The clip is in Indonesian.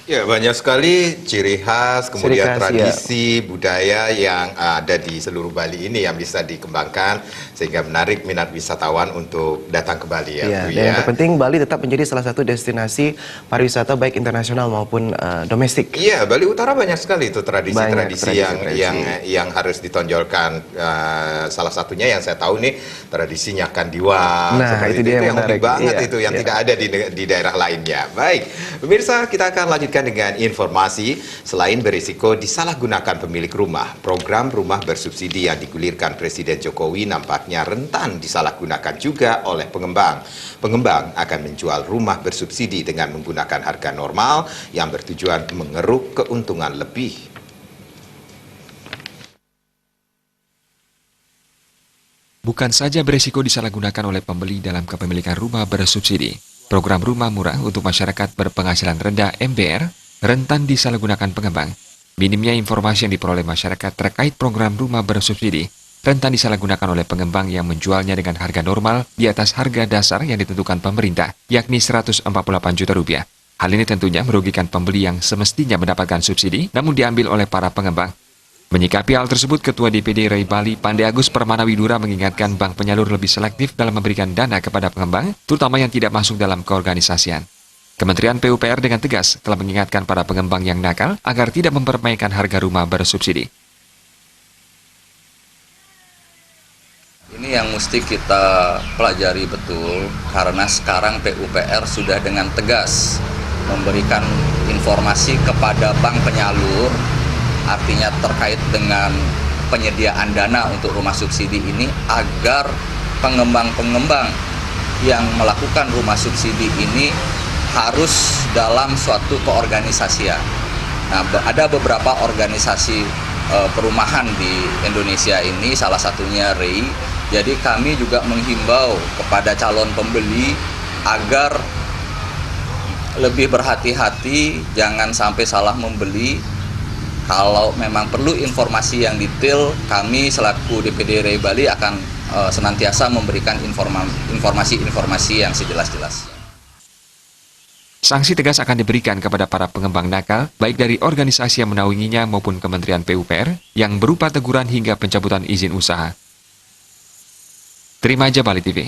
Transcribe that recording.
Ya, banyak sekali ciri khas, kemudian Ciri khas, ya. tradisi, budaya yang ada di seluruh Bali ini yang bisa dikembangkan sehingga menarik minat wisatawan untuk datang ke Bali ya, Iya, Bu dan yang ya. terpenting Bali tetap menjadi salah satu destinasi pariwisata baik internasional maupun domestik. Iya, Bali Utara banyak sekali itu Banyak tradisi-tradisi yang harus ditonjolkan. Salah satunya yang saya tahu nih tradisi Nyakandiwa, Nah, seperti itu dia yang yang unik menarik. banget Iya, itu yang iya. tidak ada di daerah lainnya. Baik, pemirsa, kita akan lanjutkan dengan informasi. Selain berisiko disalahgunakan pemilik rumah, program rumah bersubsidi yang digulirkan Presiden Jokowi nampaknya rentan disalahgunakan juga oleh pengembang. Pengembang akan menjual rumah bersubsidi dengan menggunakan harga normal yang bertujuan mengeruk keuntungan lebih. Bukan saja berisiko disalahgunakan oleh pembeli dalam kepemilikan rumah bersubsidi, program rumah murah untuk masyarakat berpenghasilan rendah (MBR) rentan disalahgunakan pengembang. Minimnya informasi yang diperoleh masyarakat terkait program rumah bersubsidi rentan disalahgunakan oleh pengembang yang menjualnya dengan harga normal di atas harga dasar yang ditentukan pemerintah, yakni Rp148 juta. Hal ini tentunya merugikan pembeli yang semestinya mendapatkan subsidi, namun diambil oleh para pengembang. Menyikapi hal tersebut, Ketua DPD Rai Bali Pande Agus Permanawidura mengingatkan bank penyalur lebih selektif dalam memberikan dana kepada pengembang, terutama yang tidak masuk dalam keorganisasian. Kementerian PUPR dengan tegas telah mengingatkan para pengembang yang nakal agar tidak mempermainkan harga rumah bersubsidi. Ini yang mesti kita pelajari betul, karena sekarang PUPR sudah dengan tegas memberikan informasi kepada bank penyalur, artinya terkait dengan penyediaan dana untuk rumah subsidi ini, agar pengembang-pengembang yang melakukan rumah subsidi ini harus dalam suatu keorganisasian. Nah, ada beberapa organisasi perumahan di Indonesia ini, salah satunya REI. Jadi kami juga menghimbau kepada calon pembeli agar lebih berhati-hati, jangan sampai salah membeli. Kalau memang perlu informasi yang detail, kami selaku DPD Rai Bali akan senantiasa memberikan informasi-informasi yang sejelas-jelasnya. Sanksi tegas akan diberikan kepada para pengembang nakal, baik dari organisasi yang menaunginya maupun Kementerian PUPR, yang berupa teguran hingga pencabutan izin usaha. Terima aja Bali TV.